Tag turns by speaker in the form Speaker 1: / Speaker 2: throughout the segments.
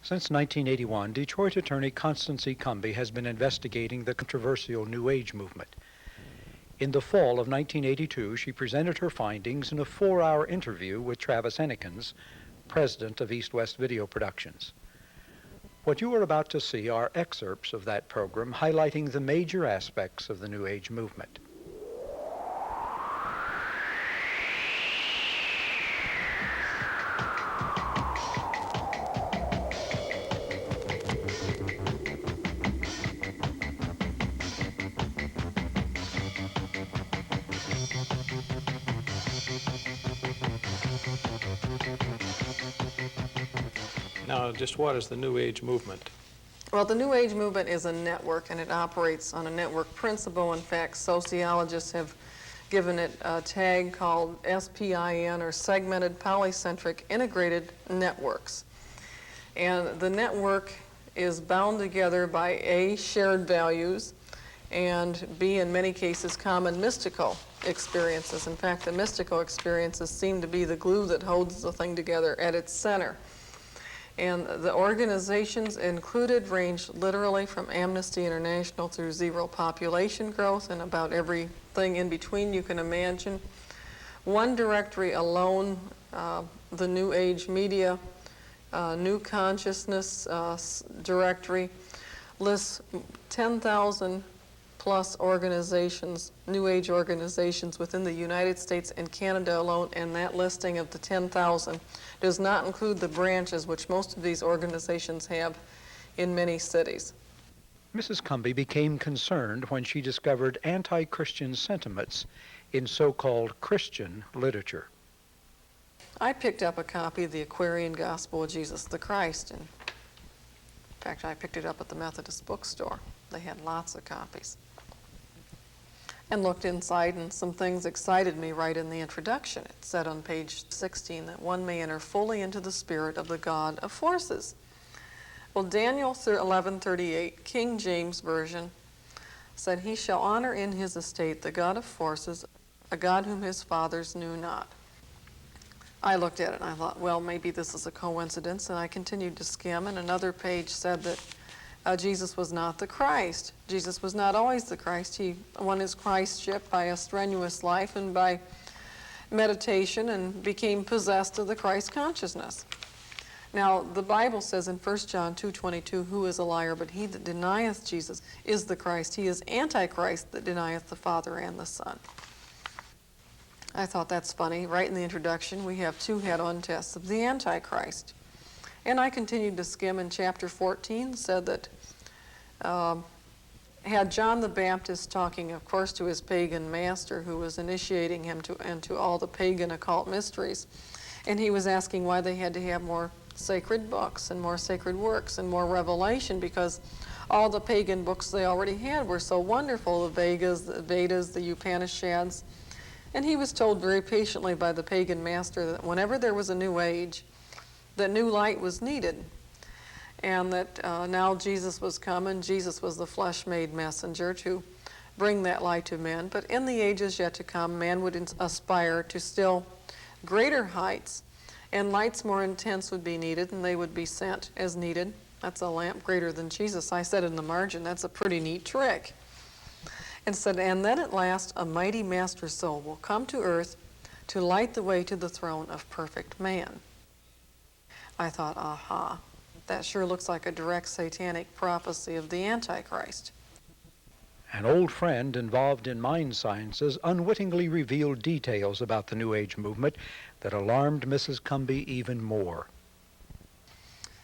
Speaker 1: Since 1981, Detroit attorney Constance Cumbey has been investigating the controversial New Age movement. In the fall of 1982, she presented her findings in a 4-hour interview with Travis Ennekens, president of East West Video Productions. What you are about to see are excerpts of that program highlighting the major aspects of the New Age movement.
Speaker 2: Now, just what is the New Age movement?
Speaker 3: Well, the New Age movement is a network, and it operates on a network principle. In fact, sociologists have given it a tag called SPIN, or Segmented Polycentric Integrated Networks. And the network is bound together by A, shared values, and B, in many cases, common mystical experiences. In fact, the mystical experiences seem to be the glue that holds the thing together at its center. And the organizations included range literally from Amnesty International through zero population growth and about everything in between you can imagine. One directory alone, the New Age Media, New Consciousness directory, lists 10,000 plus organizations, New Age organizations within the United States and Canada alone, and that listing of the 10,000 does not include the branches which most of these organizations have in many cities.
Speaker 1: Mrs. Cumbey became concerned when she discovered anti-Christian sentiments in so-called Christian literature.
Speaker 3: I picked up a copy of the Aquarian Gospel of Jesus the Christ, and in fact I picked it up at the Methodist bookstore. They had lots of copies. And looked inside, and some things excited me right in the introduction. It said on page 16 that one may enter fully into the spirit of the God of forces. Well, Daniel 11:38, King James Version, said, "He shall honor in his estate the God of forces, a God whom his fathers knew not." I looked at it and I thought, well, maybe this is a coincidence, and I continued to skim, and another page said that Jesus was not the Christ. Jesus was not always the Christ. He won his Christship by a strenuous life and by meditation, and became possessed of the Christ consciousness. Now, the Bible says in 1 John 2:22, "Who is a liar but he that denieth Jesus is the Christ. He is Antichrist that denieth the Father and the Son." I thought that's funny. Right in the introduction, we have two head-on tests of the Antichrist. And I continued to skim, and chapter 14 said that had John the Baptist talking, of course, to his pagan master who was initiating him into all the pagan occult mysteries. And he was asking why they had to have more sacred books and more sacred works and more revelation, because all the pagan books they already had were so wonderful, the Vedas, the Upanishads. And he was told very patiently by the pagan master that whenever there was a new age, that new light was needed, and that now Jesus was coming. Jesus was the flesh-made messenger to bring that light to men. But in the ages yet to come, man would aspire to still greater heights, and lights more intense would be needed, and they would be sent as needed. That's a lamp greater than Jesus. I said in the margin, that's a pretty neat trick. And said, and then at last a mighty master soul will come to earth to light the way to the throne of perfect man. I thought, aha, that sure looks like a direct satanic prophecy of the Antichrist.
Speaker 1: An old friend involved in mind sciences unwittingly revealed details about the New Age movement that alarmed Mrs. Cumbey even more.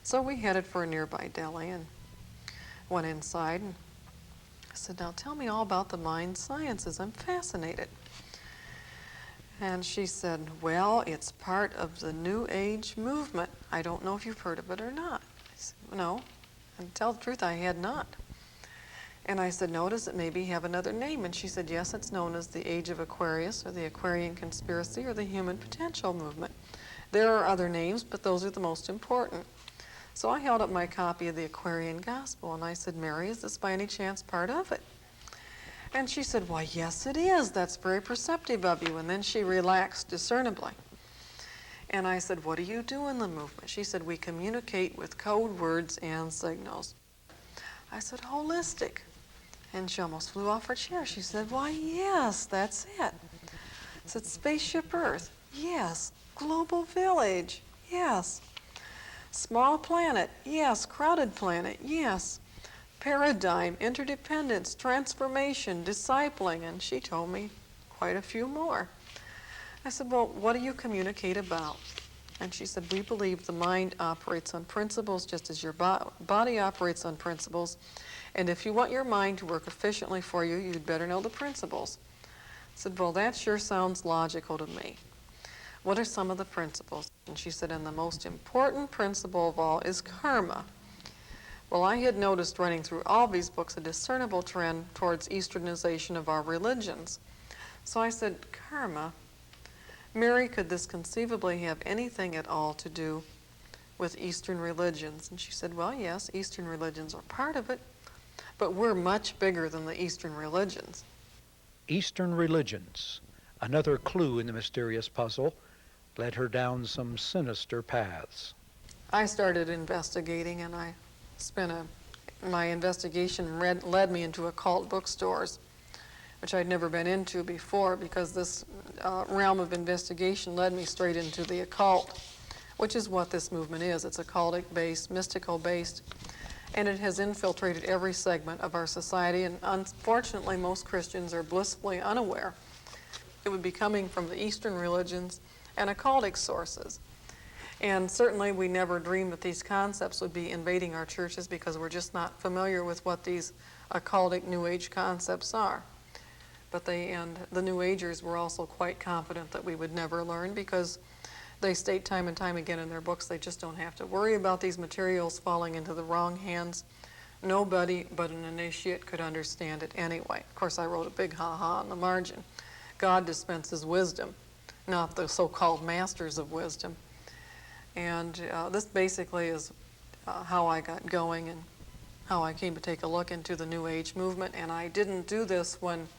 Speaker 3: So we headed for a nearby deli and went inside, and I said, now tell me all about the mind sciences. I'm fascinated. And she said, well, it's part of the New Age movement. I don't know if you've heard of it or not. I said, no. And to tell the truth, I had not. And I said, no, does it maybe have another name? And she said, yes, it's known as the Age of Aquarius, or the Aquarian Conspiracy, or the Human Potential Movement. There are other names, but those are the most important. So I held up my copy of the Aquarian Gospel, and I said, Mary, is this by any chance part of it? And she said, why, yes, it is. That's very perceptive of you. And then she relaxed discernibly. And I said, what do you do in the movement? She said, we communicate with code words and signals. I said, holistic. And she almost flew off her chair. She said, why, yes, that's it. I said, spaceship Earth, yes. Global village, yes. Small planet, yes. Crowded planet, yes. Paradigm, interdependence, transformation, discipling, and she told me quite a few more. I said, well, what do you communicate about? And she said, we believe the mind operates on principles just as your body operates on principles. And if you want your mind to work efficiently for you, you'd better know the principles. I said, well, that sure sounds logical to me. What are some of the principles? And she said, and the most important principle of all is karma. Well, I had noticed running through all these books a discernible trend towards Easternization of our religions. So I said, karma? Mary, could this conceivably have anything at all to do with Eastern religions? And she said, well, yes, Eastern religions are part of it, but we're much bigger than the Eastern religions.
Speaker 1: Eastern religions, another clue in the mysterious puzzle, led her down some sinister paths.
Speaker 3: I started investigating, and my investigation led me into occult bookstores, which I'd never been into before, because this realm of investigation led me straight into the occult, which is what this movement is. It's occultic-based, mystical-based, and it has infiltrated every segment of our society, and unfortunately most Christians are blissfully unaware. It would be coming from the Eastern religions and occultic sources. And certainly we never dreamed that these concepts would be invading our churches, because we're just not familiar with what these occultic New Age concepts are. But the New Agers were also quite confident that we would never learn, because they state time and time again in their books they just don't have to worry about these materials falling into the wrong hands. Nobody but an initiate could understand it anyway. Of course, I wrote a big ha-ha on the margin. God dispenses wisdom, not the so-called masters of wisdom. And this basically is how I got going and how I came to take a look into the New Age movement. And I didn't do this when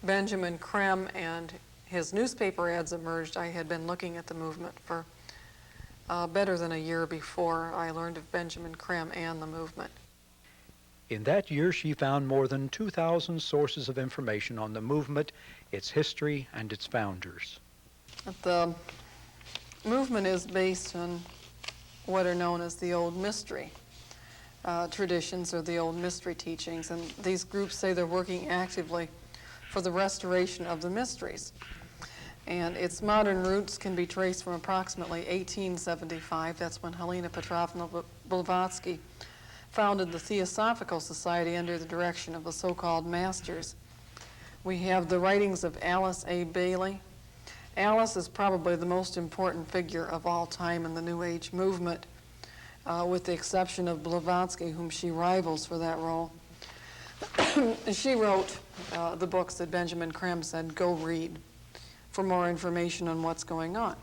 Speaker 3: Benjamin Creme and his newspaper ads emerged. I had been looking at the movement for better than a year before I learned of Benjamin Creme and the movement.
Speaker 1: In that year, she found more than 2,000 sources of information on the movement, its history, and its founders.
Speaker 3: The movement is based on what are known as the old mystery traditions, or the old mystery teachings, and these groups say they're working actively for the restoration of the mysteries. And its modern roots can be traced from approximately 1875. That's when Helena Petrovna Blavatsky founded the Theosophical Society under the direction of the so-called masters. We have the writings of Alice A. Bailey. Alice is probably the most important figure of all time in the New Age movement, with the exception of Blavatsky, whom she rivals for that role. She wrote the books that Benjamin Creme said, go read for more information on what's going on.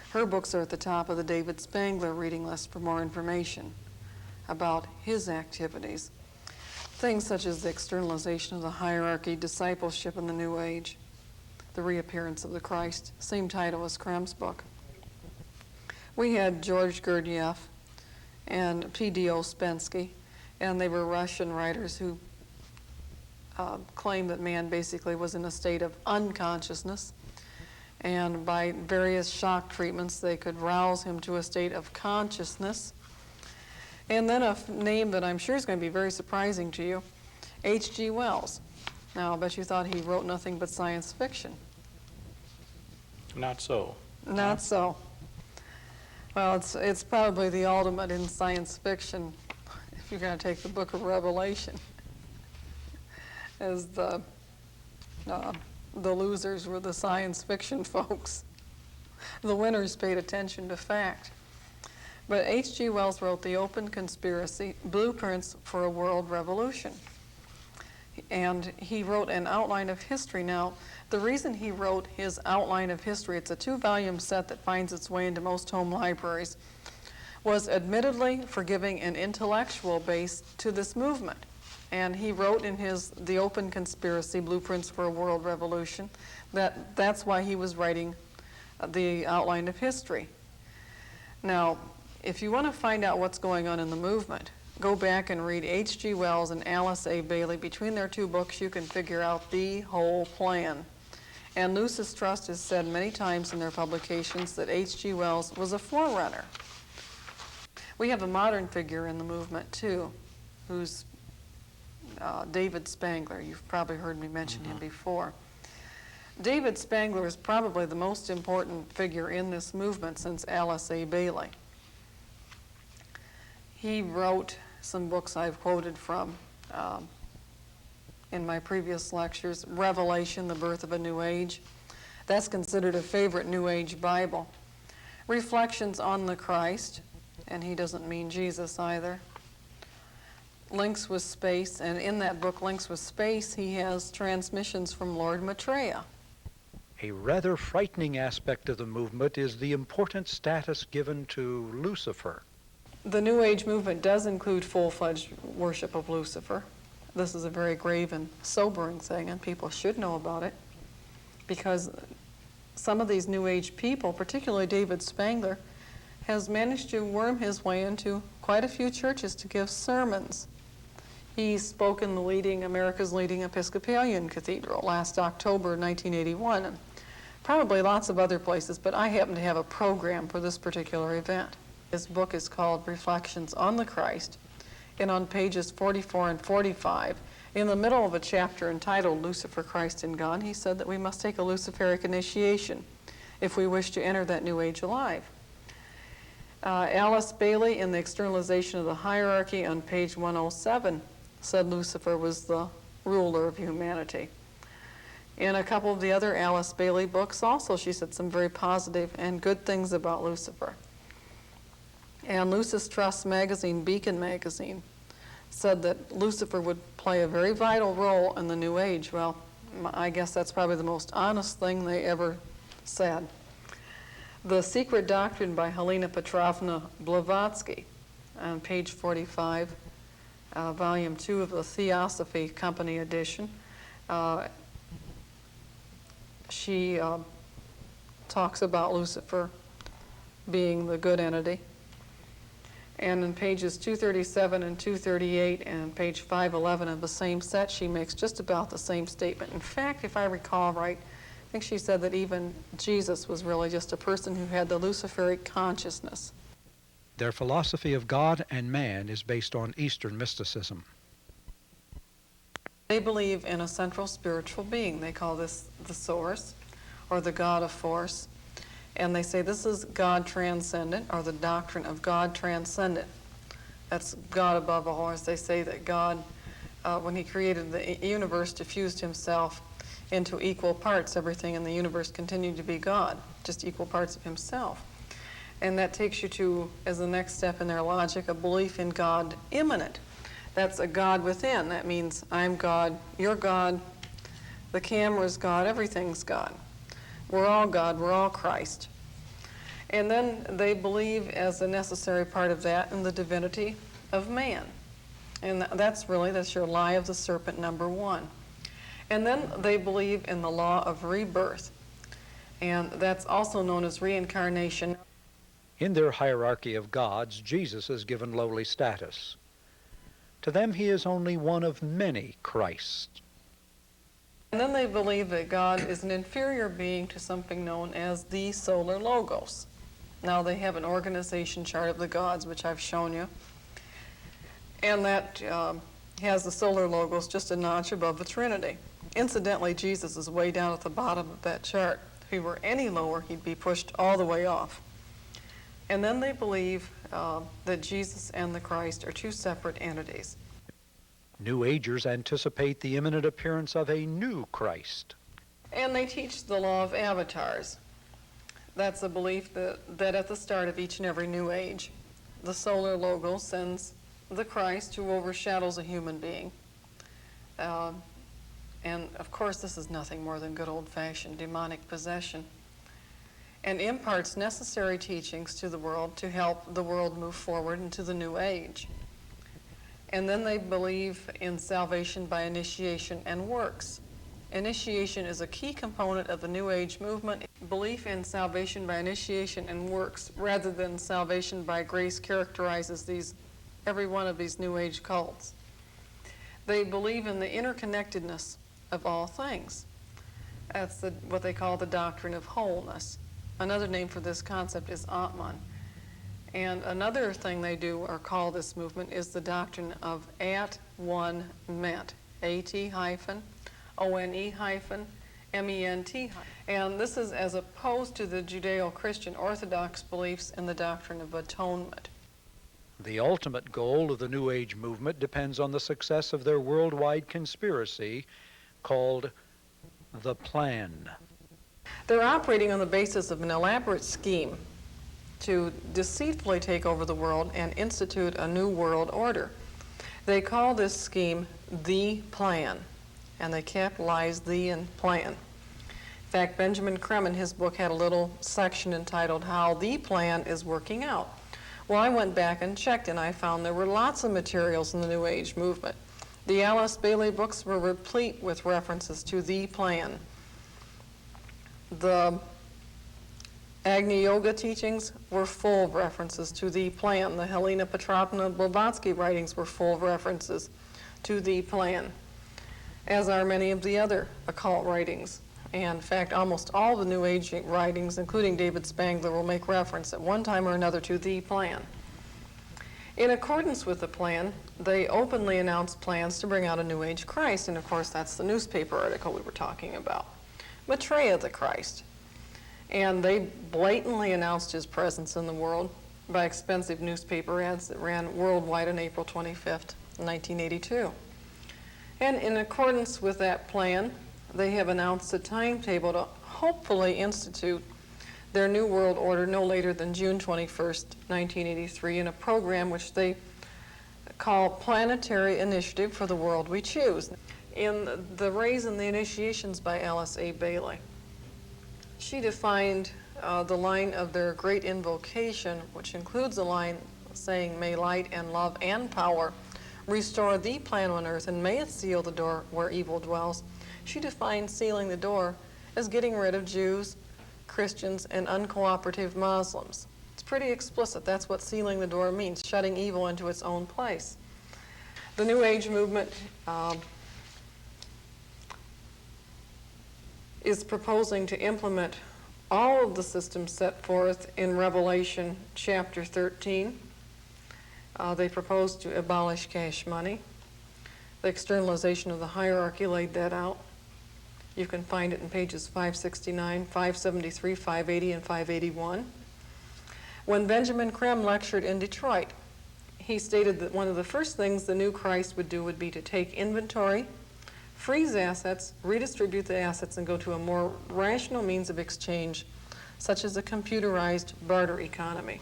Speaker 3: Her books are at the top of the David Spangler reading list for more information about his activities. Things such as the externalization of the hierarchy, discipleship in the New Age, the reappearance of the Christ, same title as Creme's book. We had George Gurdjieff and P.D. Ouspensky, and they were Russian writers who claimed that man basically was in a state of unconsciousness, and by various shock treatments they could rouse him to a state of consciousness. And then a name that I'm sure is going to be very surprising to you, H.G. Wells. Now, I bet you thought he wrote nothing but science fiction.
Speaker 2: Not so.
Speaker 3: Not so. Well, it's probably the ultimate in science fiction, if you're going to take the book of Revelation, as the losers were the science fiction folks. The winners paid attention to fact. But H.G. Wells wrote The Open Conspiracy, Blueprints for a World Revolution. And he wrote an outline of history. Now, the reason he wrote his outline of history, it's a 2-volume set that finds its way into most home libraries, was admittedly for giving an intellectual base to this movement. And he wrote in his The Open Conspiracy, Blueprints for a World Revolution, that's why he was writing the outline of history. Now, if you want to find out what's going on in the movement, go back and read H.G. Wells and Alice A. Bailey. Between their two books, you can figure out the whole plan. And Lucis Trust has said many times in their publications that H.G. Wells was a forerunner. We have a modern figure in the movement, too, who's David Spangler. You've probably heard me mention him before. David Spangler is probably the most important figure in this movement since Alice A. Bailey. He wrote some books I've quoted from in my previous lectures. Revelation, The Birth of a New Age. That's considered a favorite New Age Bible. Reflections on the Christ, and he doesn't mean Jesus either. Links with Space, and in that book, Links with Space, he has transmissions from Lord Maitreya.
Speaker 1: A rather frightening aspect of the movement is the important status given to Lucifer.
Speaker 3: The New Age movement does include full-fledged worship of Lucifer. This is a very grave and sobering thing, and people should know about it, because some of these New Age people, particularly David Spangler, has managed to worm his way into quite a few churches to give sermons. He spoke in America's leading Episcopalian cathedral last October 1981, and probably lots of other places, but I happen to have a program for this particular event. His book is called Reflections on the Christ, and on pages 44 and 45, in the middle of a chapter entitled Lucifer, Christ, and God, he said that we must take a Luciferic initiation if we wish to enter that New Age alive. Alice Bailey, in the Externalization of the Hierarchy, on page 107, said Lucifer was the ruler of humanity. In a couple of the other Alice Bailey books also, she said some very positive and good things about Lucifer. And Lucis Trust magazine, Beacon magazine, said that Lucifer would play a very vital role in the New Age. Well, I guess that's probably the most honest thing they ever said. The Secret Doctrine by Helena Petrovna Blavatsky, on page 45, volume 2 of the Theosophy Company edition. She talks about Lucifer being the good entity. And in pages 237 and 238 and page 511 of the same set, she makes just about the same statement. In fact, if I recall right, I think she said that even Jesus was really just a person who had the Luciferic consciousness.
Speaker 1: Their philosophy of God and man is based on Eastern mysticism.
Speaker 3: They believe in a central spiritual being. They call this the Source, or the God of Force. And they say this is God transcendent, or the doctrine of God transcendent. That's God above all. As they say that God, when he created the universe, diffused himself into equal parts. Everything in the universe continued to be God, just equal parts of himself. And that takes you to, as the next step in their logic, a belief in God immanent. That's a God within. That means I'm God, you're God, the camera's God, everything's God. We're all God, we're all Christ. And then they believe, as a necessary part of that, in the divinity of man. And that's your lie of the serpent, number one. And then they believe in the law of rebirth. And that's also known as reincarnation.
Speaker 1: In their hierarchy of gods, Jesus is given lowly status. To them, he is only one of many Christs.
Speaker 3: And then they believe that God is an inferior being to something known as the solar logos. Now they have an organization chart of the gods, which I've shown you. And that has the solar logos just a notch above the Trinity. Incidentally, Jesus is way down at the bottom of that chart. If he were any lower, he'd be pushed all the way off. And then they believe that Jesus and the Christ are two separate entities.
Speaker 1: New Agers anticipate the imminent appearance of a new Christ.
Speaker 3: And they teach the law of avatars. That's a belief that at the start of each and every new age, the solar logo sends the Christ who overshadows a human being. And of course, this is nothing more than good old-fashioned demonic possession, and imparts necessary teachings to the world to help the world move forward into the new age. And then they believe in salvation by initiation and works. Initiation is a key component of the New Age movement. belief in salvation by initiation and works rather than salvation by grace characterizes every one of these New Age cults. They believe in the interconnectedness of all things. That's what they call the doctrine of wholeness. Another name for this concept is Atman. And another thing they do or call this movement is the doctrine of at-one-ment, AT-ONE-MENT. And this is as opposed to the Judeo-Christian Orthodox beliefs in the doctrine of atonement.
Speaker 1: The ultimate goal of the New Age movement depends on the success of their worldwide conspiracy called the Plan.
Speaker 3: They're operating on the basis of an elaborate scheme to deceitfully take over the world and institute a new world order. They call this scheme the Plan, and they capitalize the in plan. In fact, Benjamin Creme in his book had a little section entitled How the Plan is Working Out. Well, I went back and checked, and I found there were lots of materials in the New Age movement. The Alice Bailey books were replete with references to the Plan. The Agni Yoga teachings were full of references to the Plan. The Helena Petrovna Blavatsky writings were full of references to the Plan, as are many of the other occult writings. And in fact, almost all the New Age writings, including David Spangler, will make reference at one time or another to the Plan. In accordance with the Plan, they openly announced plans to bring out a New Age Christ, and of course that's the newspaper article we were talking about, Maitreya the Christ. And they blatantly announced his presence in the world by expensive newspaper ads that ran worldwide on April 25th, 1982. And in accordance with that plan, they have announced a timetable to hopefully institute their New World Order no later than June 21st, 1983, in a program which they call Planetary Initiative for the World We Choose. In The Rays and the Initiations by Alice A. Bailey, she defined the line of their great invocation, which includes a line saying, "May light and love and power restore the plan on earth, and may it seal the door where evil dwells." She defined sealing the door as getting rid of Jews, Christians, and uncooperative Muslims. It's pretty explicit. That's what sealing the door means, shutting evil into its own place. The New Age movement is proposing to implement all of the systems set forth in Revelation chapter 13. They propose to abolish cash money. The externalization of the hierarchy laid that out. You can find it in pages 569, 573, 580, and 581. When Benjamin Creme lectured in Detroit, he stated that one of the first things the new Christ would do would be to take inventory, freeze assets, redistribute the assets, and go to a more rational means of exchange, such as a computerized barter economy.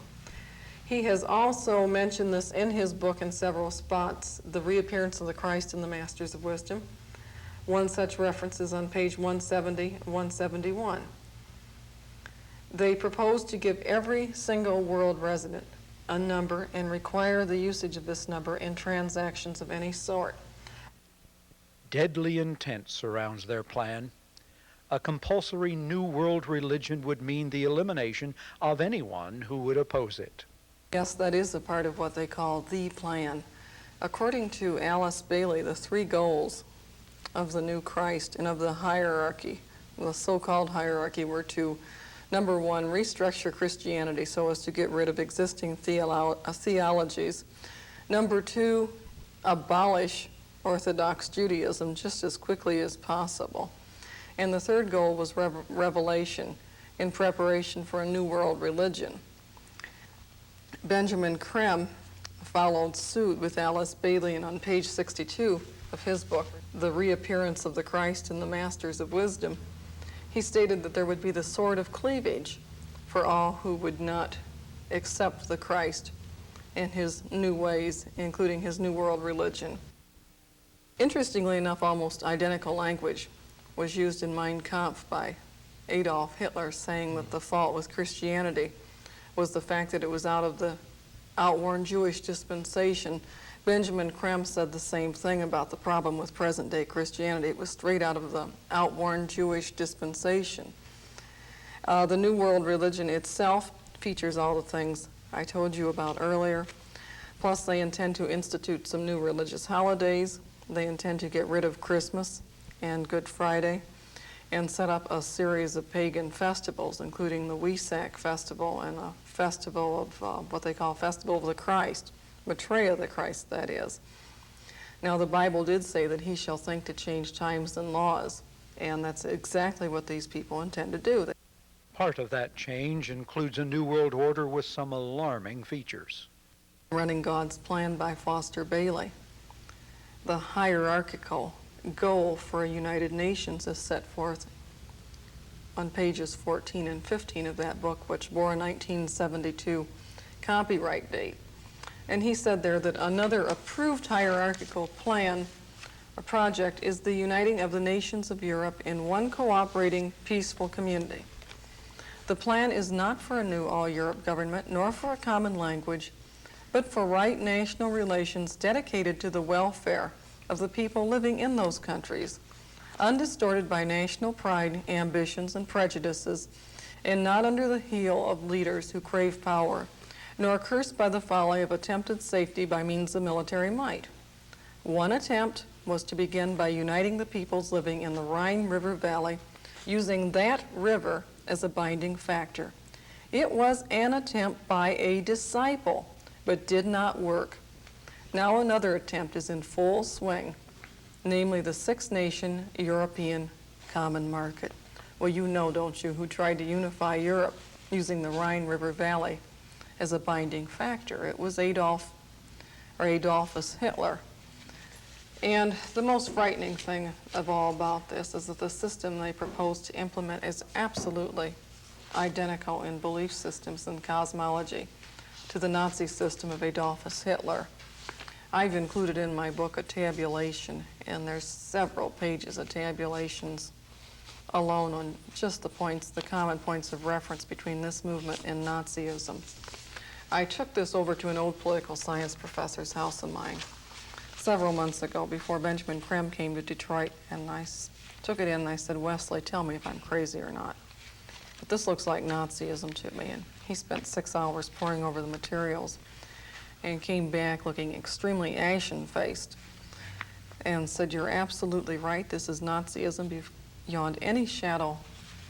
Speaker 3: He has also mentioned this in his book in several spots, The Reappearance of the Christ and the Masters of Wisdom. One such reference is on page 170 and 171. They propose to give every single world resident a number and require the usage of this number in transactions of any sort.
Speaker 1: Deadly intent surrounds their plan. A compulsory New World religion would mean the elimination of anyone who would oppose it.
Speaker 3: Yes, that is a part of what they call the plan. According to Alice Bailey, the three goals of the new Christ and of the hierarchy, the so-called hierarchy, were to, number one, restructure Christianity so as to get rid of existing theologies. Number two, abolish Orthodox Judaism just as quickly as possible. And the third goal was revelation in preparation for a new world religion. Benjamin Creme followed suit with Alice Bailey, and on page 62 of his book, The Reappearance of the Christ and the Masters of Wisdom, he stated that there would be the sword of cleavage for all who would not accept the Christ and his new ways, including his new world religion. Interestingly enough, almost identical language was used in Mein Kampf by Adolf Hitler, saying that the fault with Christianity was the fact that it was out of the outworn Jewish dispensation. Benjamin Creme said the same thing about the problem with present-day Christianity. It was straight out of the outworn Jewish dispensation. The New World religion itself features all the things I told you about earlier. Plus, they intend to institute some new religious holidays. They intend to get rid of Christmas and Good Friday and set up a series of pagan festivals, including the Wesak festival and a festival of what they call Festival of the Christ, Maitreya the Christ, that is. Now, the Bible did say that he shall think to change times and laws, and that's exactly what these people intend to do.
Speaker 1: Part of that change includes a New World Order with some alarming features.
Speaker 3: Running God's Plan by Foster Bailey. The hierarchical goal for United Nations is set forth on pages 14 and 15 of that book, which bore a 1972 copyright date. And he said there that another approved hierarchical plan or project is the uniting of the nations of Europe in one cooperating, peaceful community. The plan is not for a new all-Europe government, nor for a common language, but for right national relations dedicated to the welfare of the people living in those countries, undistorted by national pride, ambitions, and prejudices, and not under the heel of leaders who crave power, nor cursed by the folly of attempted safety by means of military might. One attempt was to begin by uniting the peoples living in the Rhine River Valley, using that river as a binding factor. It was an attempt by a disciple, but did not work. Now another attempt is in full swing, namely the six-nation European Common Market. Well, you know, don't you, who tried to unify Europe using the Rhine River Valley as a binding factor. It was Adolfus Hitler. And the most frightening thing of all about this is that the system they propose to implement is absolutely identical in belief systems and cosmology to the Nazi system of Adolfus Hitler. I've included in my book a tabulation, and there's several pages of tabulations alone on just the points, the common points of reference between this movement and Nazism. I took this over to an old political science professor's house of mine several months ago before Benjamin Krem came to Detroit, and I took it in and I said, Wesley, tell me if I'm crazy or not. But this looks like Nazism to me, and he spent 6 hours poring over the materials and came back looking extremely ashen-faced and said, you're absolutely right, this is Nazism beyond any shadow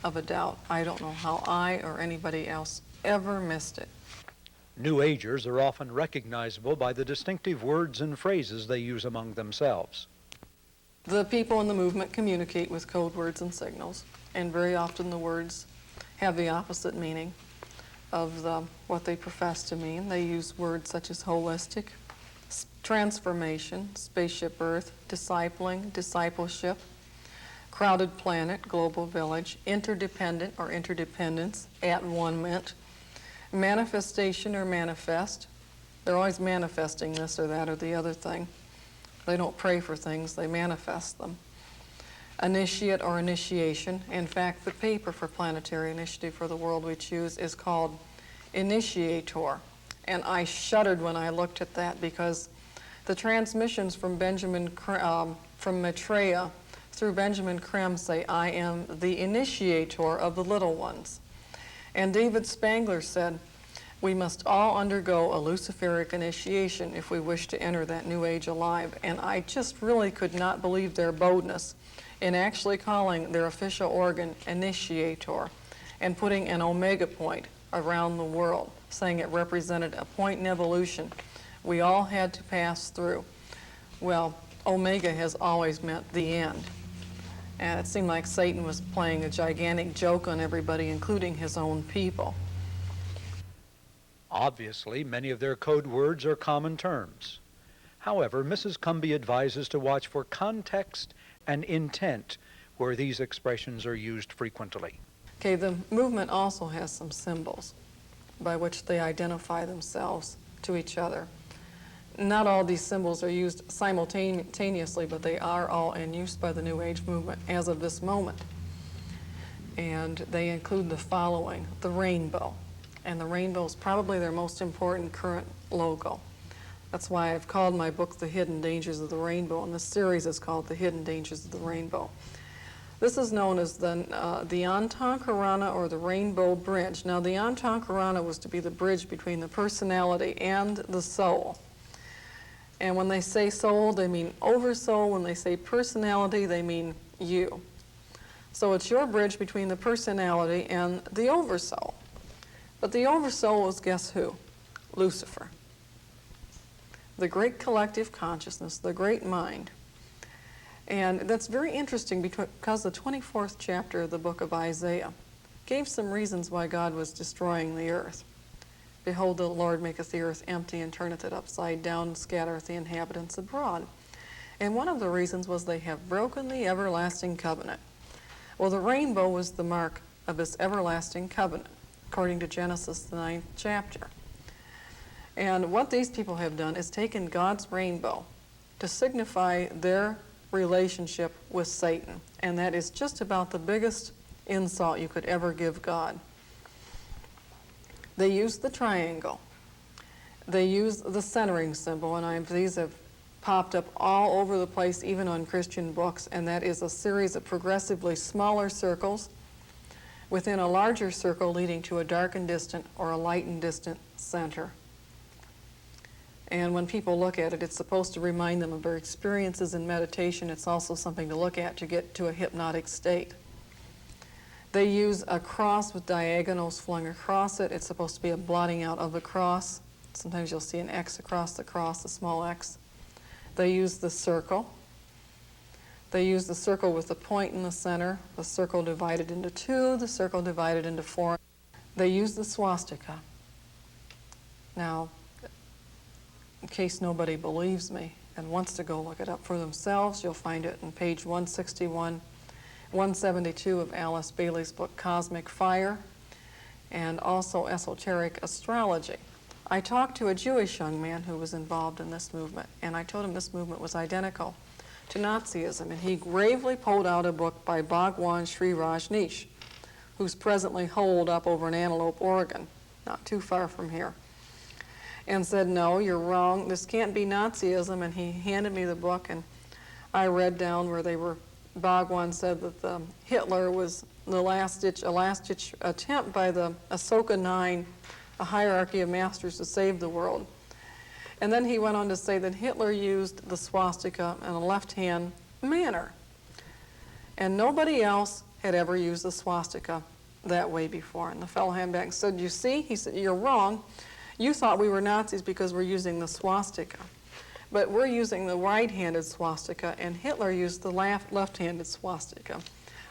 Speaker 3: of a doubt. I don't know how I or anybody else ever missed it.
Speaker 1: New Agers are often recognizable by the distinctive words and phrases they use among themselves.
Speaker 3: The people in the movement communicate with code words and signals, and very often the words have the opposite meaning of what they profess to mean. They use words such as holistic, transformation, spaceship Earth, discipling, discipleship, crowded planet, global village, interdependent or interdependence, at one-ment, manifestation or manifest. They're always manifesting this or that or the other thing. They don't pray for things, they manifest them. Initiate or initiation. In fact, the paper for Planetary Initiative for the World We Choose is called Initiator. And I shuddered when I looked at that because the transmissions from from Maitreya through Benjamin Krem say, I am the initiator of the little ones. And David Spangler said, we must all undergo a Luciferic initiation if we wish to enter that new age alive. And I just really could not believe their boldness in actually calling their official organ Initiator and putting an omega point around the world, saying it represented a point in evolution we all had to pass through. Well, omega has always meant the end. And it seemed like Satan was playing a gigantic joke on everybody, including his own people.
Speaker 1: Obviously, many of their code words are common terms. However, Mrs. Cumbey advises to watch for context and intent where these expressions are used frequently.
Speaker 3: Okay, the movement also has some symbols by which they identify themselves to each other. Not all these symbols are used simultaneously, but they are all in use by the New Age movement as of this moment. And they include the following: the rainbow. And the rainbow is probably their most important current logo. That's why I've called my book The Hidden Dangers of the Rainbow, and the series is called The Hidden Dangers of the Rainbow. This is known as the Antankarana, or the Rainbow Bridge. Now, the Antankarana was to be the bridge between the personality and the soul. And when they say soul, they mean oversoul. When they say personality, they mean you. So it's your bridge between the personality and the oversoul. But the oversoul is, guess who? Lucifer. The great collective consciousness, the great mind. And that's very interesting because the 24th chapter of the book of Isaiah gave some reasons why God was destroying the earth. Behold, the Lord maketh the earth empty and turneth it upside down and scattereth the inhabitants abroad. And one of the reasons was they have broken the everlasting covenant. Well, the rainbow was the mark of this everlasting covenant, according to Genesis, the 9th chapter. And what these people have done is taken God's rainbow to signify their relationship with Satan. And that is just about the biggest insult you could ever give God. They use the triangle. They use the centering symbol, and these have popped up all over the place, even on Christian books, and that is a series of progressively smaller circles within a larger circle leading to a dark and distant or a light and distant center. And when people look at it, it's supposed to remind them of their experiences in meditation. It's also something to look at to get to a hypnotic state. They use a cross with diagonals flung across it. It's supposed to be a blotting out of the cross. Sometimes you'll see an X across the cross, a small X. They use the circle. They use the circle with the point in the center, the circle divided into two, the circle divided into four. They use the swastika. Now, in case nobody believes me and wants to go look it up for themselves, you'll find it on page 161, 172 of Alice Bailey's book, Cosmic Fire, and also Esoteric Astrology. I talked to a Jewish young man who was involved in this movement, and I told him this movement was identical to Nazism, and he gravely pulled out a book by Bhagwan Sri Rajneesh, who's presently holed up over in Antelope, Oregon, not too far from here, and said, no, you're wrong, this can't be Nazism. And he handed me the book, and I read down where Bhagwan said that Hitler was a last-ditch attempt by the Ahsoka 9, a hierarchy of masters to save the world. And then he went on to say that Hitler used the swastika in a left-hand manner. And nobody else had ever used the swastika that way before. And the fellow handed back and said, you see? He said, you're wrong. You thought we were Nazis because we're using the swastika. But we're using the right-handed swastika, and Hitler used the left-handed swastika.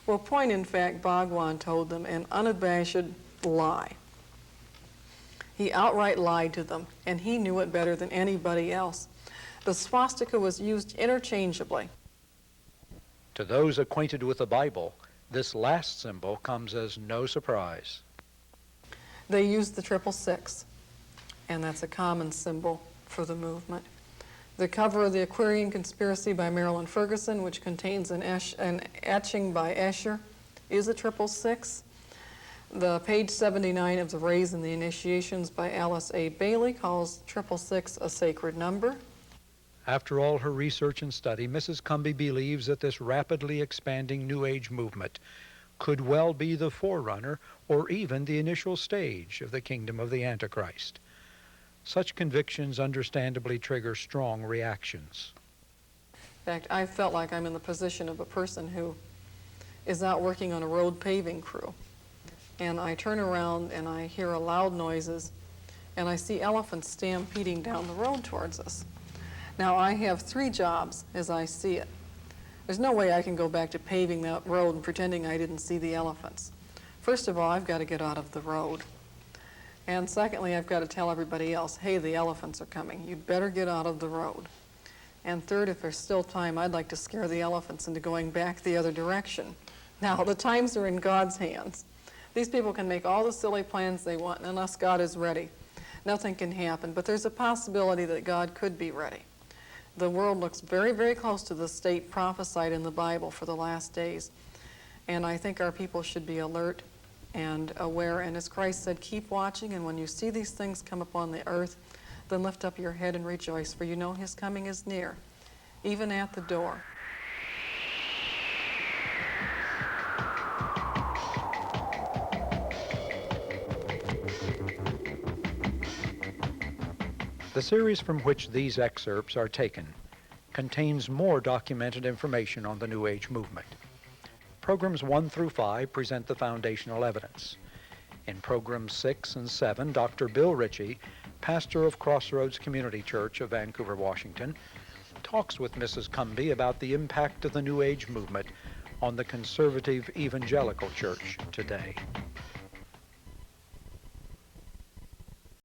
Speaker 3: Well, point in fact, Bhagwan told them an unabashed lie. He outright lied to them, and he knew it better than anybody else. The swastika was used interchangeably.
Speaker 1: To those acquainted with the Bible, this last symbol comes as no surprise.
Speaker 3: They used the 666, and that's a common symbol for the movement. The cover of the Aquarian Conspiracy by Marilyn Ferguson, which contains an etching by Escher, is a 666. The page 79 of The Rays and the Initiations by Alice A. Bailey calls 666 a sacred number.
Speaker 1: After all her research and study, Mrs. Cumbey believes that this rapidly expanding New Age movement could well be the forerunner or even the initial stage of the kingdom of the Antichrist. Such convictions understandably trigger strong reactions.
Speaker 3: In fact, I felt like I'm in the position of a person who is out working on a road paving crew. And I turn around and I hear loud noises, and I see elephants stampeding down the road towards us. Now, I have 3 jobs as I see it. There's no way I can go back to paving that road and pretending I didn't see the elephants. First of all, I've got to get out of the road. And secondly, I've got to tell everybody else, hey, the elephants are coming. You'd better get out of the road. And third, if there's still time, I'd like to scare the elephants into going back the other direction. Now, the times are in God's hands. These people can make all the silly plans they want, and unless God is ready, nothing can happen. But there's a possibility that God could be ready. The world looks very, very close to the state prophesied in the Bible for the last days. And I think our people should be alert and aware. And as Christ said, keep watching, and when you see these things come upon the earth, then lift up your head and rejoice, for you know his coming is near, even at the door.
Speaker 1: The series from which these excerpts are taken contains more documented information on the New Age movement. Programs 1 through 5 present the foundational evidence. In programs 6 and 7, Dr. Bill Ritchie, pastor of Crossroads Community Church of Vancouver, Washington, talks with Mrs. Cumbey about the impact of the New Age movement on the conservative evangelical church today.